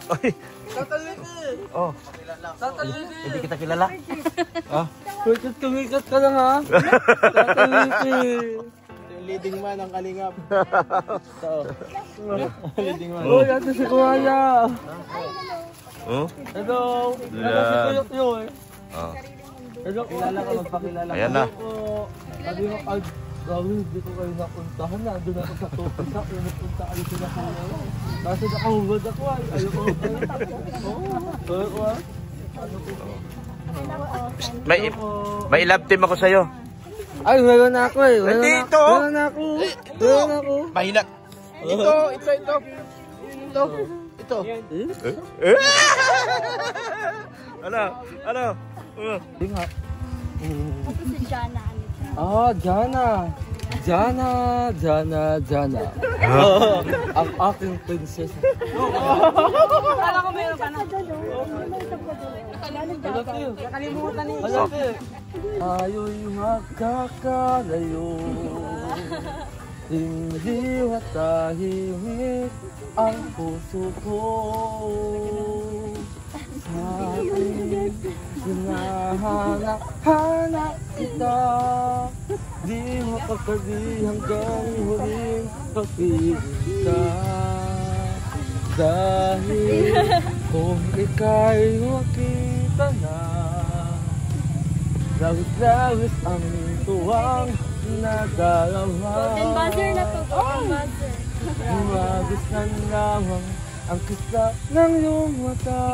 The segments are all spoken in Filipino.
Ay. Oh. Hindi kita kilala. Ah. Kumikat ka lang ha. Leading man ang kalingap. Leading man. Oh, yan si Kuya. Oh. Hello. Hello si Kuyok yun. Oh. Hello. Kilala ka, magpakilala. Ayan na. Sabi ko, ay, gawin, hindi ko kayo napuntahan na. Doon ako sa Topisa, kaya napunta kayo sila ko. Kasi nakahugod ako ay. Ayoko. Oo. May love team ako sa'yo. Ay, meron na ako eh. Dito. Meron na ako. Meron na ako. Mahina. Ito. Ano? Hindi nga. Ito si Jana. Ah, Jana. Jana. Oh, ang aking prinsesa. Akala ko meron ka na. Nakalimutan niya. Ayo'y magkakalayo. Hindi matahimik ang puso ko. Sa akin, hinahanap kita. Di makakali hanggang huling pag-ibig ka. Dahil kung ika'y makita na, lawis-lawis ang tuwang nadarama. Golden buzzer na to. Golden buzzer. Umagos na lamang ang kisla ng iyong mata.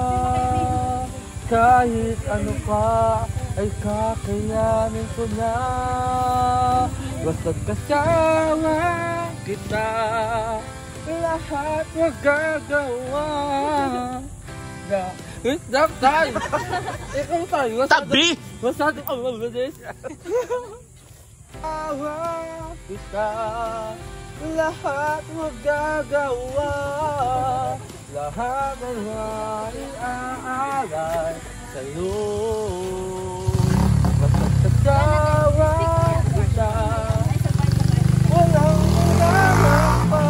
Kahit ano pa ay kakayanin ko na. Basta't kasama kita, lahat magagawa. Stop tayo! Ikaw tayo! Tabi! Masyado ang mabilis! Awa kita, lahat magagawa. Lahat ang maaalay sa'yo. Basta't kasama kita, walang kailangan pa.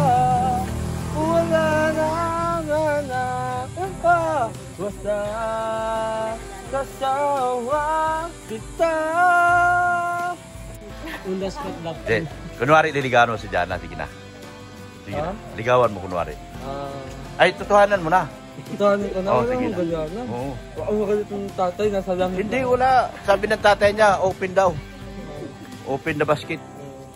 Wala nang hanapin pa. Basta kasama kita. Undas ka love. Kunwari liligawan mo si Jana, sige na. Sige na. Ligawan mo kunwari. Ay, totohanan mo na. Totohanan ko na. Oh, Wala sige akong na. ganyana. Oo. Ang magalit ng tatay, nasa langit. Hindi, wala. Sabi ng tatay niya, open daw. Open the basket.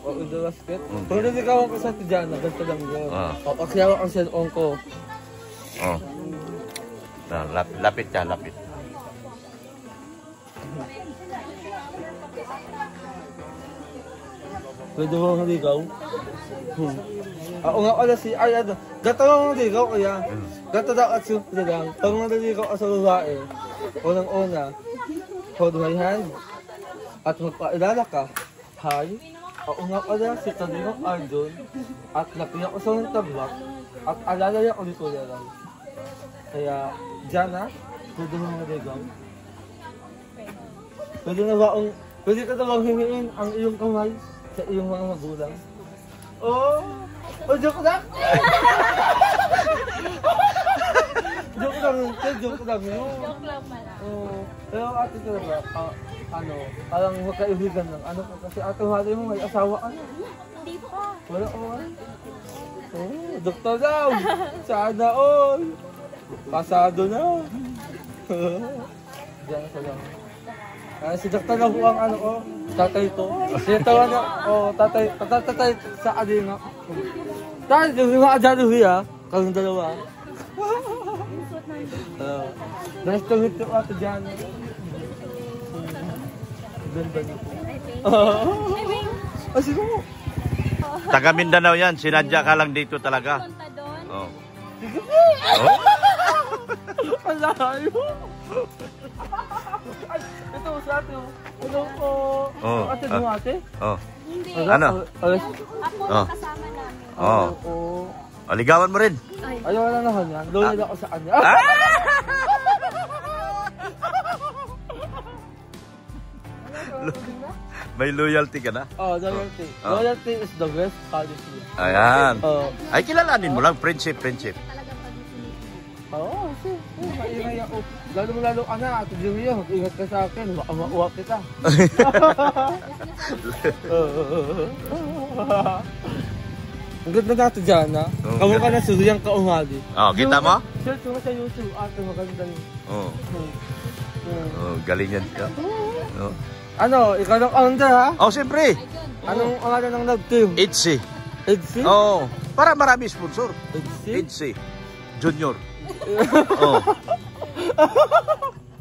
O, in the basket. Kung naligawan ko sa Tijana, ganito lang yun. Papaksiyawa ang cellphone ko. Oh. Lapit ka, lapit. Pwede mo naligaw? Oo nga pala si, ay ano, gato lang naligaw kaya. Gato daw at simple lang. Pag naligaw ka sa babae, unang-una, hold my hand. At magpailala ka, hi. Oo nga pala si Talingong Ardon. At napiyak ko sa ng tablak. At alalaya ko dito lang. Kaya, Jana, pwede mo naligaw? Pwede ka na maghingiin ang iyong kamay sa iyong mga magulang. Oh, joke lang! Joke lang yun. Joke lang pala. Pero ate talaga, parang magkaibigan lang. Ano ka kasi ate Hali mo may asawa ka na. Hindi pa. Wala ko man. Oh, doktor daw! Sana all! Pasado na! Diyan sa lang. Si doktor na po ang ano ko, tatay ko. Sinatawa na, tatay sa adina. Tatay, yung mga adaluhi kayong dalawa. Nice to meet you ate Jan. Ganda niyo po. Sige mo. Taga Mindanao yan, sinadya ka lang dito talaga. Punta doon. Oh. Sige po. Ang layo. Ay, ito sa ate. Hello po. Ate mo ate? Hindi. Ano? Ako kasama namin. Ligawan mo rin. Ayaw na naman yan. Loyal ako sa kanya. May loyalty ka na? Loyalty. Loyalty is the best policy. Ayan. Ay, kilalanin mo lang. Friendship. Talaga Oo, maingay ako. Lalo ka na, Ate Julia, mag-ingat ka sa akin, baka mauwa kita. Ang ganda natin dyan, ha? Kamukha na Suryang Kaumali. Oh, kita mo? Search mo sa YouTube, ate, maganda yun. Oo. Oh, galing yan. Oh. Ano, ikaw ng founder, ha? Oh, siyempre. Anong pangalan ng love team? Itzy. Itzy? Oh, para marami sponsor. Itzy? Itzy. Junior. Oh.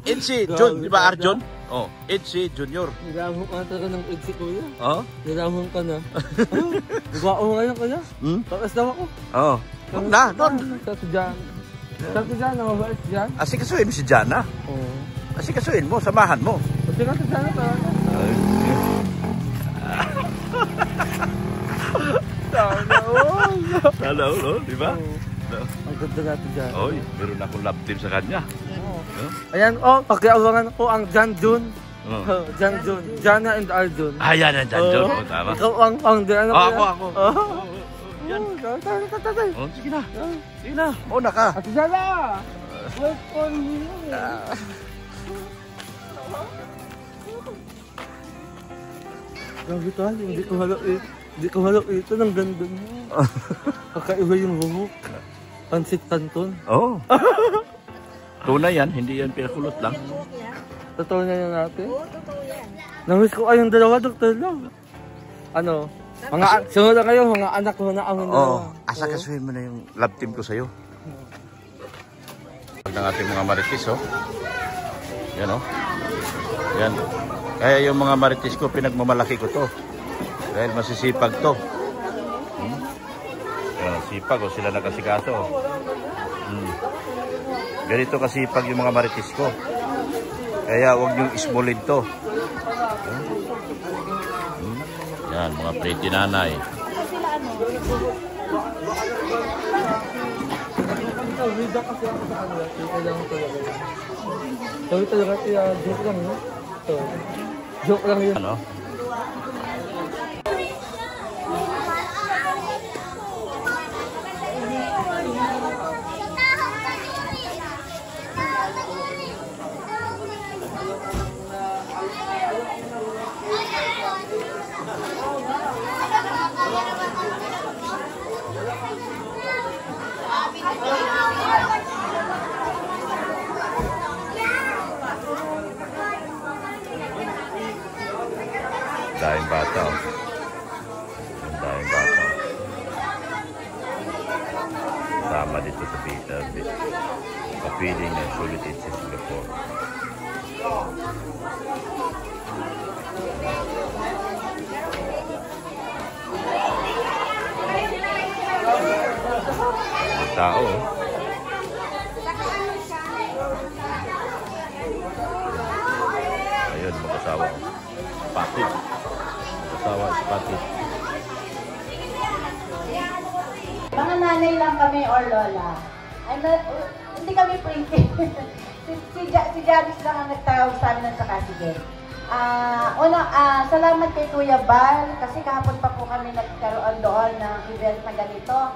Itzy, di ba Arjon? Oh, Itzy Junior. Nilamon ka na talaga ng Itzy, kuya. Oh? Nilamon ka na. Nagwao ngayon, kuya. Takas daw ako. Oh. Na, doon. Sa Tijan. Sa Tijan, namabait dyan. Asikasuhin mo si Jana. Oo. Asikasuhin mo, samahan mo. Pati ka sa Tijan talaga. Sana all, di ba? Ang ganda natin dyan. Oy, meron akong love team sa kanya. Ayan, pakiawangan ko ang Jan Jun. Oh. Jan Jun. Jana and Arjun. Yan ang John. Oh, tama. Ikaw ang founder. Ano Ako. Yan. Oh, sige na. Sige na. Una ka. Ate Jana! Wait for me. Grabe tayo, hindi ko halak ito ng ganda mo. Kakaiba yung buhok. Pansit Canton. Oh. Tunay yan, hindi yan pinakulot lang. Totoo na yan natin? Oo, totoo yan. Namiss ko kayong dalawa, doktor lang. Ano? Sunod na kayo, mga anak mo na ang dalawa. Oo. Asakasuhin mo na yung love team ko sa'yo. Pag ng ating mga marites, oh. Yan, oh. Yan. Kaya yung mga marites ko, pinagmamalaki ko to. Dahil masisipag to. Yan, sipag, oh. Sila nagkasikaso, oh. Ganito kasipag yung mga marites ko. Kaya huwag niyong ismulin to. Yan, mga pretty nanay. Wida kasi ako sa kanila. Ito lang talaga. Sabi talaga siya, joke lang, no? Joke lang yun. Ano? Dahing bata, oh. Yung dahing bata. Sama dito sa kapiling ng Sulitin sa Singapore. May tao, oh. Ayun, mag-asawa. Patid. Mag-asawa, patid. Mga nanay lang kami or lola. Hindi kami pretty. si Janice lang ang nagtawag sa amin ng saka sige. Salamat kay Kuya Bal kasi kahapon pa po kami nagkaroon doon ng event na ganito.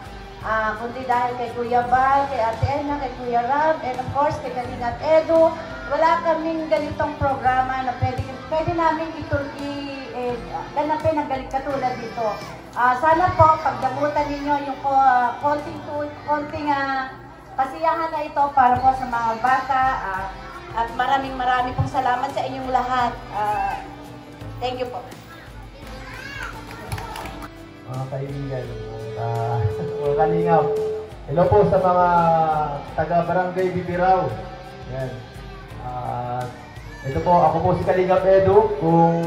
Kundi dahil kay Kuya Bal, kay Ate Ena, kay Kuya Rab, and of course kay Kalingat Edu, wala kaming ganitong programa na pwede namin ganapin ang galit katulad dito. Sana po, pagdamutan ninyo yung konting kasiyahan na ito para po sa mga bata. At maraming pong salamat sa inyong lahat. Thank you po. Mga kaibigan, mga kalingap. Hello po sa mga taga-barangay Bibiraw. Yan. Ito po, ako po si Kalingap Edu. Kung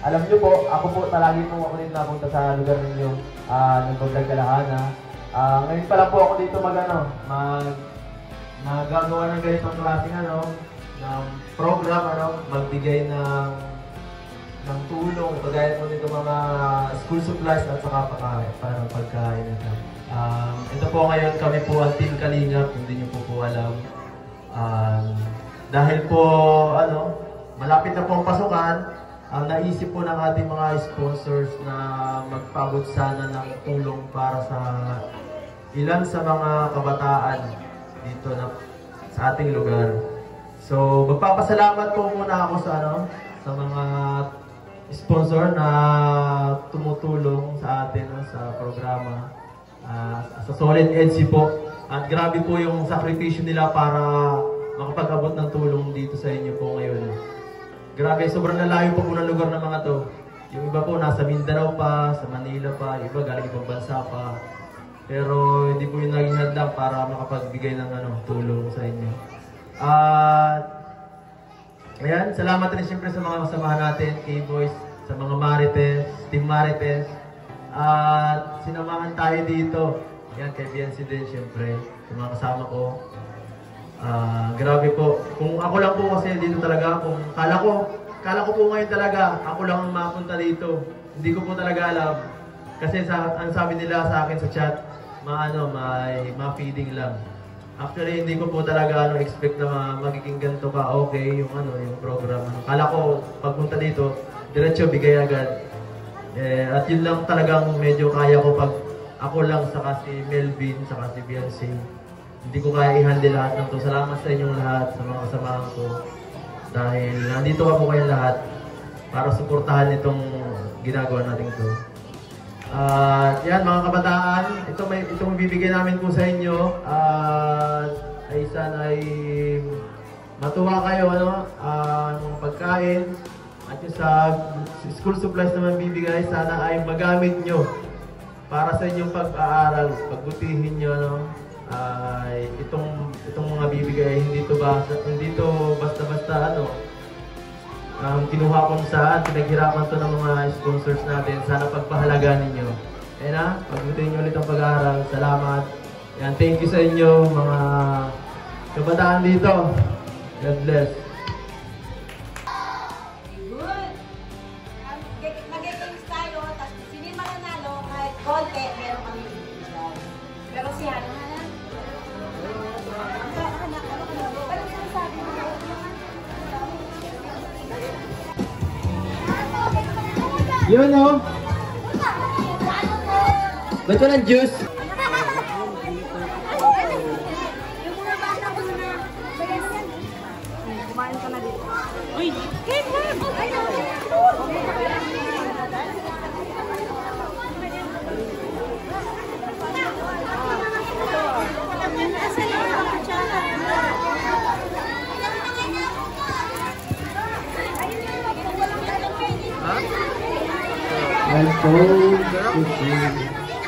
alam nyo po, ako po talagi po ako rin napunta sa lugar ninyo ng Pagdagkalahana. Ngayon pa lang po ako dito magagawa ng ganitong klaseng ng program, magbigay ng tulong, kagaya po nito mga school supplies at saka pagkain. Ito po ngayon kami po ang Team Kalingap, hindi nyo po alam. Dahil po, malapit na po ang pasukan, naisip po ng ating mga sponsors na magpabot sana ng tulong para sa ilan sa mga kabataan dito sa ating lugar. So, magpapasalamat po muna ako sa mga sponsor na tumutulong sa atin sa programa. Sa Solid EDSI po. At grabe po yung sakripisyo nila para makapag-abot ng tulong dito sa inyo po ngayon. Grabe, sobrang nalayo po ng lugar ng mga to. Yung iba po nasa Mindanao pa, sa Manila pa, yung iba galing ibang bansa pa. Pero hindi po yung naging hadlang para makapagbigay ng tulong sa inyo. At ayan, salamat rin siyempre sa mga kasamahan natin, K-Boys, sa mga Marites, Team Marites. At sinamahan tayo dito. Yan, kay BNC din siyempre, sa mga kasama ko. Grabe po. Kung ako lang po kasi dito talaga, kung kala ko po ngayon talaga, ako lang ang mapunta dito. Hindi ko po talaga alam. Kasi ang sabi nila sa akin sa chat, may ma-feeding lang. Actually, hindi ko po talaga expect na magiging ganito ka okay yung program. Kala ko, pagpunta dito, diretso bigay agad. At yun lang talagang medyo kaya ko pag ako lang, saka si Melvin, saka si BNC. Hindi ko kaya i-handle lahat ng to. Salamat sa inyong lahat, sa mga kasamahan ko. Dahil nandito ka po kayong lahat para suportahan itong ginagawa natin to. Yan mga kabataan, itong bibigyan namin po sa inyo. Ay sana ay matuwa kayo, mga pagkain. At yung sa school supplies naman bibigay, sana ay magamit nyo para sa inyong pag-aaral, pagbutihin nyo, ay itong mga bibigay, hindi to basta-basta kinuha kung saan, pinaghirapan to ng mga sponsors natin, sana pagpahalagaan ninyo. Ayan pagbutihin nyo ulit ang pag-aaral, salamat. Yan, thank you sa inyo, mga kabataan dito. God bless. Konti, meron kami bibigyan. Pero si Hana, yun ba't ko ng juice? Kumain ka na dito. Uy! Cake! Balik.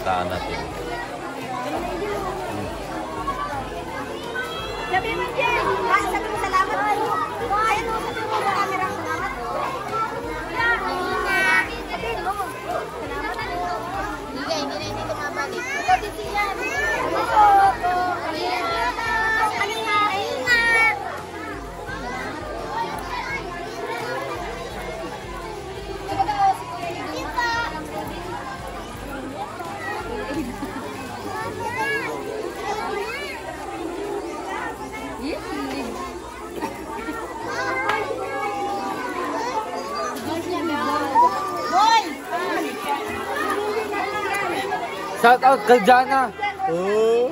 kabataan natin. Sabi mo dyan, sabi mo salamat po. Ayan o, sabi mo sa camera, salamat po. Sabi mo, salamat po. Hindi na tumabalik. Ito, dito yan. Salamat po. Shout out kay Jana. Oh.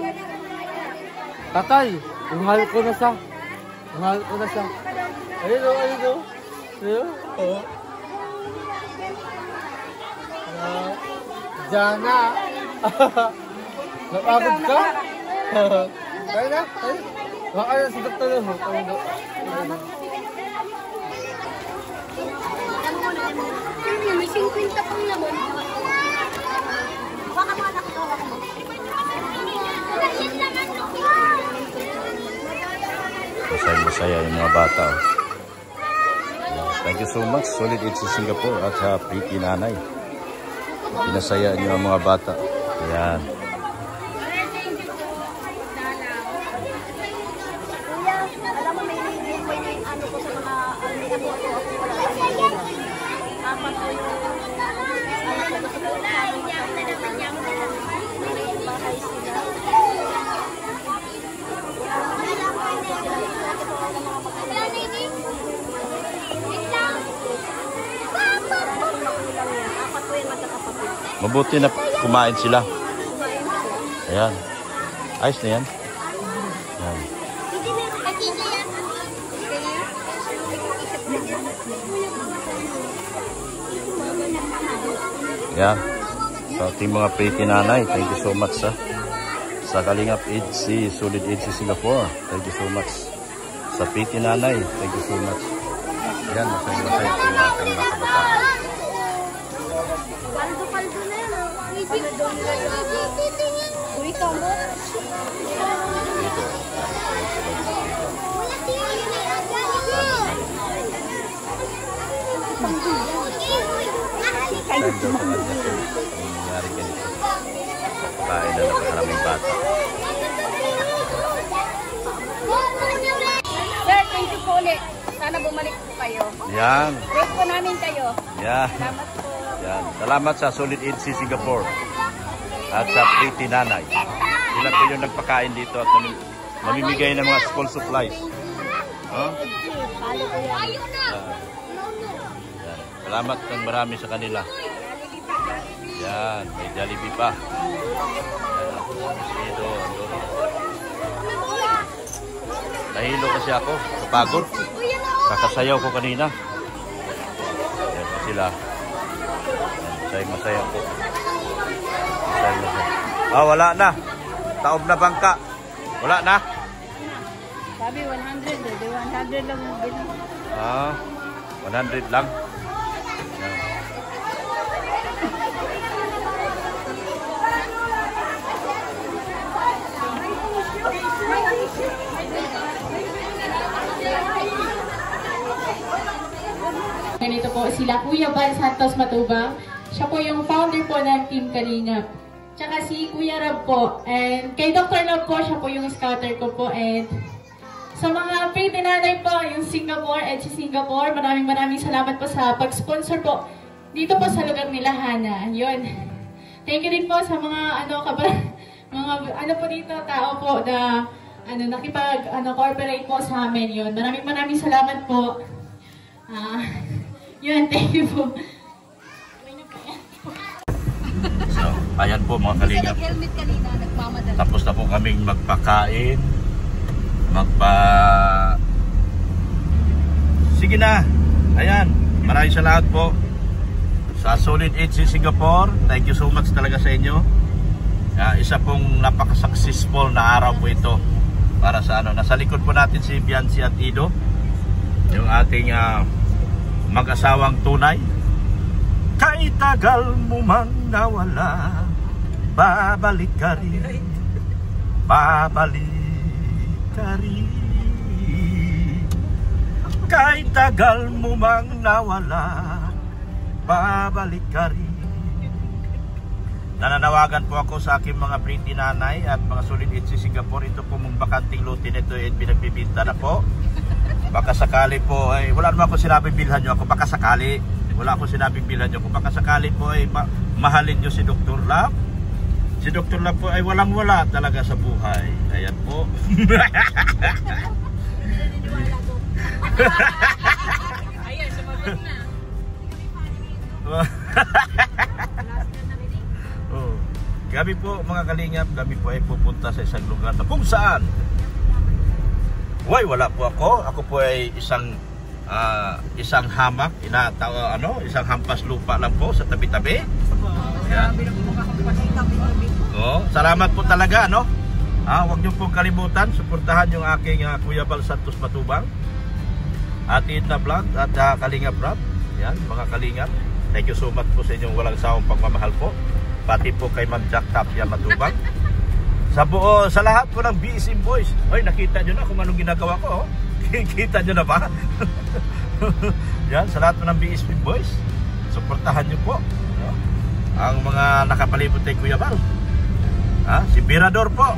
Tatay, mahal ko na siya. Mahal ko na siya. Ayun o, ayun o. Ayun o. Jana. Napagod ka? Kaya na? Baka na sa doktor mo. May 50 pang naman. Baka mga nakatawa mo. Masaya yung mga bata. Thank you so much, Solid Eats Singapore at sa Pretty Nanay. Pinasaya niyo ang mga bata. Ayan. Kuya, alam mo may ano ko sa mga apat ko yung Mabuti na kumain sila. Ayan. Ayos na yan. Ayan. Ayan. Sa ating mga Pretty Nanay, thank you so much sa Kalingap Eats, Solid Eats Singapore. Thank you so much. Sa Pretty Nanay, thank you so much. Ayan, masaya po yung ating mga kabataan. Paldo na yan. Uy, kamo. Time daw sa kanya sir, ang nangyari ganito. Kain na napakaraming bata. Sir, thank you po ulit. Sana bumalik po kayo. Yan. Wait po namin kayo. Yan. Salamat po. Yan. Salamat sa Solid Eats Singapore at sa Pretty Nanay. Sila po yung nagpakain dito at mamimigay ng mga school supplies. Huh? Ayun na! Yan. Salamat ng marami sa kanila. Yan. May Jollibee pa. Yan. Nahilo kasi ako. Napagod. Kakasayaw ko kanina. Yan pa sila. Masaya po. Ah, wala na. Taob na bangka. Wala na. Sabi 100. 100 lang yung bilang. Ah, 100 lang. Yan. Ganito po sila Kuya Bal Santos Matubang. Siya po yung founder po ng Team Kalingap. Tsaka si Kuya Rab po. And kay Dr. Love po, siya po yung scouter ko po. And sa mga Pretty Nanay po, yung Singapore at si Singapore, maraming salamat po sa pag-sponsor po dito po sa lugar nila Hana. Yun. Thank you din po sa mga mga po dito, tao po na nakipag-cooperate po sa amin. Yun. Maraming salamat po. Yun, thank you po. So, ayan po mga Kalingap. Helmet kanina, nagmamadali. Tapos na po kaming magpakain. Sige na. Ayan. Maraming salamat po sa Solid Eats Singapore. Thank you so much talaga sa inyo. Isa pong napaka-successful na araw po ito para sa nasa likod po natin si Biancy at Ido, yung ating mag-asawang tunay. Kay tagal mo mang nawala, babalik ka rin, babalik ka rin. Kahit tagal mo mang nawala, babalik ka rin. Nananawagan po ako sa aking mga pretty nanay at mga solid itsi Singapore. Ito po mong bakanting lote nito ay pinagbibinta na po. Baka sakali po ay wala naman ako sinabing bilhan nyo ako. Baka sakali wala ako sinabing bilhan nyo ako. Baka sakali po ay mahalin nyo si Dr. Love. Si Dr. Love po ay walang wala talaga sa buhay. Ayan po. Ayan, sumabot na. Oh. Kami po mga kalingap, kami po ay pupunta sa isang lugar na kung saan wala po ako. Ako po ay isang hamak, isang hampas lupa lang po sa tabi-tabi. Yan. Oh, salamat po talaga, no? Huwag niyo pong kalimutan, suportahan yung aking Kuya Bal Santos Matubang, Ate Edna Vlog at Kalingap Rap. Yan, mga kalingap. Thank you so much po sa inyong walang sawang pagmamahal po. Pati po kay Ma'am Jack Tapia Matubang. Sa lahat po ng BSM Boys. Oy, nakita nyo na kung anong ginagawa ko. Kita nyo na ba? Yan, sa lahat po ng BSM Boys, suportahan nyo po ang mga nakapalibot kay Kuya Bal. Si Birador po.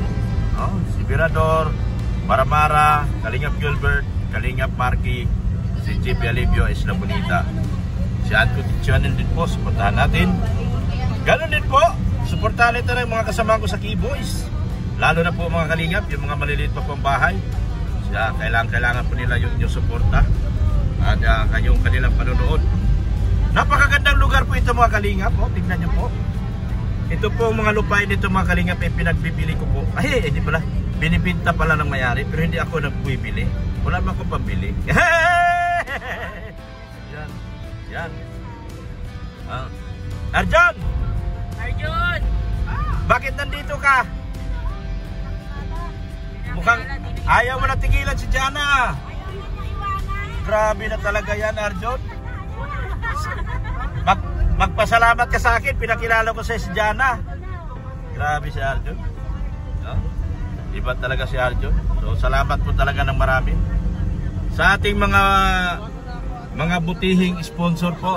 Si Birador, Maramara, Kalingap Gilbert, Kalingap Marky, si JP Alivio Isla Bonita. Si Adko Tichuanin din po, suportahan natin. Ganon din po, suportahan ito ng mga kasama ko sa Keyboys. Lalo na po mga kalingap, yung mga maliliit pa pong bahay. Kailangan po nila yung suporta at kanilang panonood. Napakagandang lugar po ito mga kalingap. Tingnan nyo po. Ito po mga lupain nito mga kalingap ay pinagbibili ko po. Hindi pala, binibinta pala ng mayari pero hindi ako nagbibili. Wala man ko pambili. Yan. Arjon! Bakit nandito ka? Mukhang ayaw mo na tigilan si Jana. Grabe na talaga yan, Arjon. Magpasalamat ka sa akin, pinakilala ko sa si Jana. Grabe si Arjon. Iba talaga si Arjon. So salamat po talaga ng marami sa ating mga butihing sponsor po.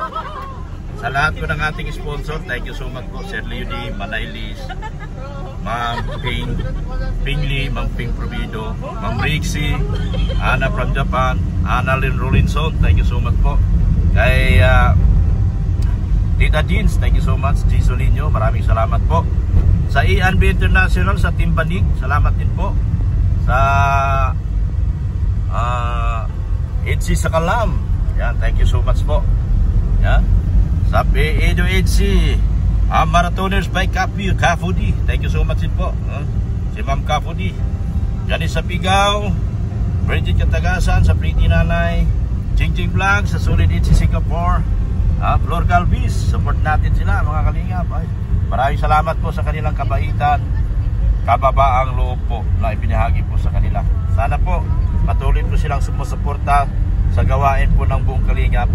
Sa lahat po ng ating sponsor, thank you so much po. Sir Leonie, Manailis, Ma'am Ping Lee, Ma'am Ping Provido, Ma'am Rixie, Ana from Japan, Ana Lynn Rollinson, thank you so much po. Kay Tita Jeans, thank you so much. Gisolinho, maraming salamat po. Sa ENB International, sa Team Banig, salamat din po. Sa EDC sa Kalam, yan, thank you so much po. Yan. Sa Edo EDC, Marathoners by Kafudi, thank you so much din po. Si Ma'am Kafudi. Yan sa Pigaw, Bridget Katagasan, sa Pretty Nanay, Jingjing Vlog, sa Solid EDC Singapore, Flor Galvis, support natin sila mga kalingap. Maraming salamat po sa kanilang kabaitan, kababaang loob po na ipinahagi po sa kanila. Sana po patuloy po silang sumusuporta sa gawain po ng buong kalingap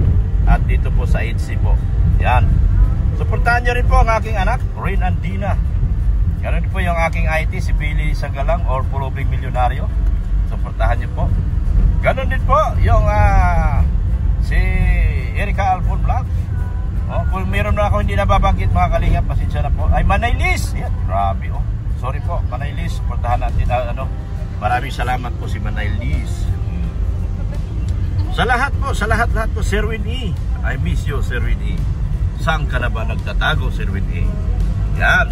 at dito po sa EDC po. Yan. Suportahan nyo rin po ang aking anak, Rain and Dina. Ganun po yung aking IT, si Billy Sagalang or Pulubing Milyonaryo. Suportahan nyo po. Ganun din po yung si Erika Alfon Vlog. Kung meron na ako hindi nababanggit mga kalingap, pasensya na po. Ay, Manailis! Yan, grabe Sorry po, Manailis. Suportahan natin. Maraming salamat po si Manailis. Sa lahat po, Sherwin E. I miss you, Sherwin E. Saan ka na ba nagtatago, Sherwin E? Yan.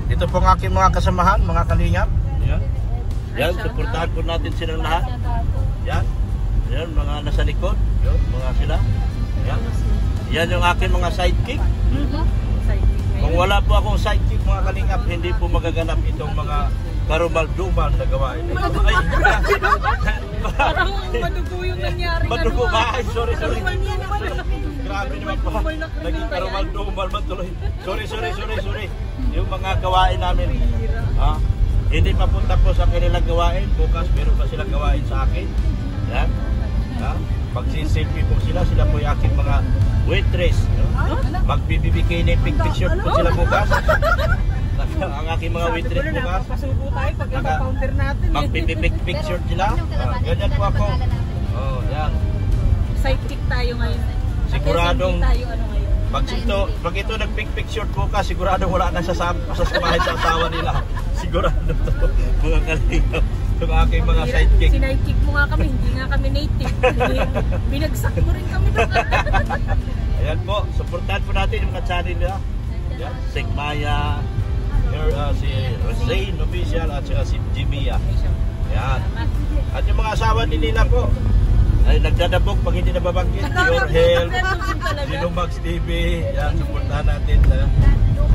Ito po ang aking mga kasamahan, mga kalingap. Yan, suportahan po natin silang lahat. Yan, mga nasa likod. Mga sila. Yan yung aking mga sidekick. Kung wala po akong sidekick mga kalingap, hindi po magaganap itong mga karumal-dumal na gawain. Parang madugo yung nangyari. Madugo ba? Ay, sorry. Grabe naman po. Naging karumal-dumal man tuloy. Sorry. Yung mga gawain namin. Hindi papunta po sa kanilang gawain. Bukas meron pa silang gawain sa akin. Yan. Pag-selfie po sila po yung aking mga waitress. Magbibigay na picture po sila bukas. Ang aking mga waitress bukas. Pasubo tayo pag ipa-counter natin. Magbibigay sila. Ganyan po ako. Oh, yan. Sidekick tayo ngayon. Siguradong tayo ano ngayon. pag ito nag-picture bukas, siguradong wala na sasamahin sa asawa nila. Sigurado to. Mga kalingap. Yung aking mga sidekick. Sinidekick mo nga kami, hindi nga kami native. Binagsak mo rin kami doon. Ayan po, supportahan po natin yung ka-channel nila. Yan, Sigmaya, si Zane Official at saka si Jimia. Yan. At yung mga asawa nila po ay nagdadabog pag hindi nababanggit. Your Health, Sino Max TV. Yan, supportahan natin.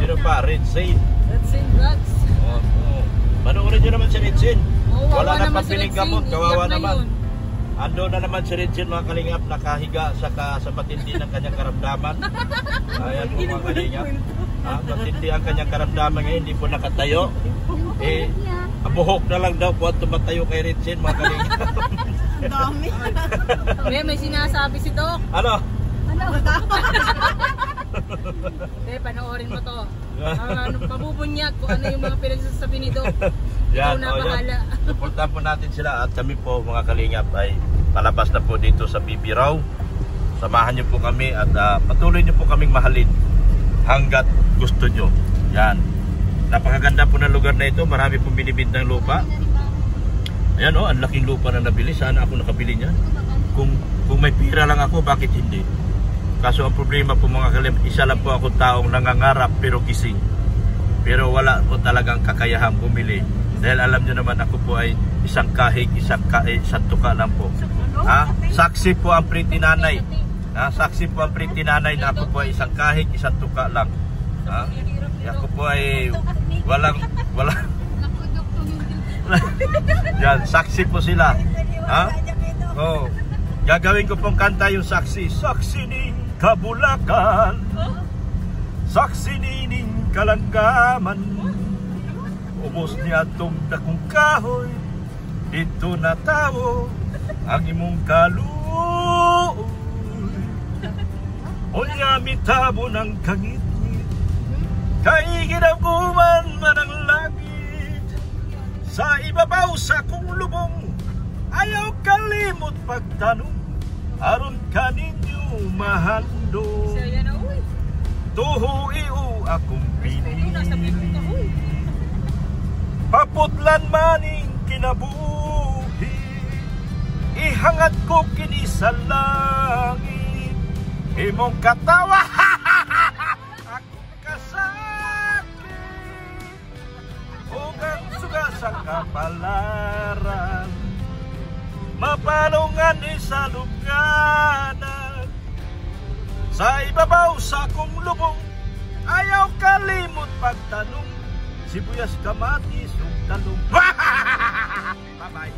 Sino pa? Red Zane. Red Zane Vlogs. Panoorin nyo naman si Red Zane. Wala Wala nang pampiling gamot, kawawa naman. Yun. Ando na naman si Red Zane, mga kalingap, nakahiga sa matindi ng kanyang karamdaman. Ayan po mga kalingap. Matindi ang kanyang karamdaman ngayon, hindi po nakatayo. Buhok na lang daw po at tumatayo kay Red Zane, mga kalingap. Dami. May sinasabi si Doc. Ano? Panoorin mo to. Mabubunyag kung ano yung mga pinagsasabi ni Doc. Yan, Ikaw na bahala. Supportan po natin sila at kami po mga kalingap ay palabas na po dito sa BB Raw. Samahan niyo po kami at patuloy niyo po kaming mahalin hanggat gusto niyo. Yan. Napakaganda po ng lugar na ito. Marami pong binibid ng lupa. Ayan ang laking lupa na nabili. Sana ako nakabili niyan. Kung may pira lang ako, bakit hindi? Kaso ang problema po mga kalingap, isa lang po ako taong nangangarap pero gising. Pero wala po talagang kakayahang bumili. Dahil alam nyo naman ako po ay isang kahig, isang tuka lang po. Saksi po ang pretty nanay. Saksi po ang pretty nanay na ako po ay isang kahig, isang tuka lang. Ako po ay walang yan, saksi po sila. Gagawin ko pong kanta yung saksi. Saksi ning Kabulakan, saksi ning Kalanggaman, ubos niya itong dakong kahoy, dito na tao ang imong kaluoy. O niya mitabo ng kangit-ngit, kay ginaguman man ang langit. Sa ibabaw sa kong lubong, ayaw kalimot pagtanong, aron kaninyo mahando. Tuho iyo akong pinili, paputlan maning kinabuhi, ihangat ko kini sa langit, imong katawa akong kasakit, ugang suga sa kapalaran, mapalungan sa lubnganan. Sa ibabaw sa kong lubong, ayaw kalimot pagtanong, sibuyas, kamatis, ug talong. Bye-bye.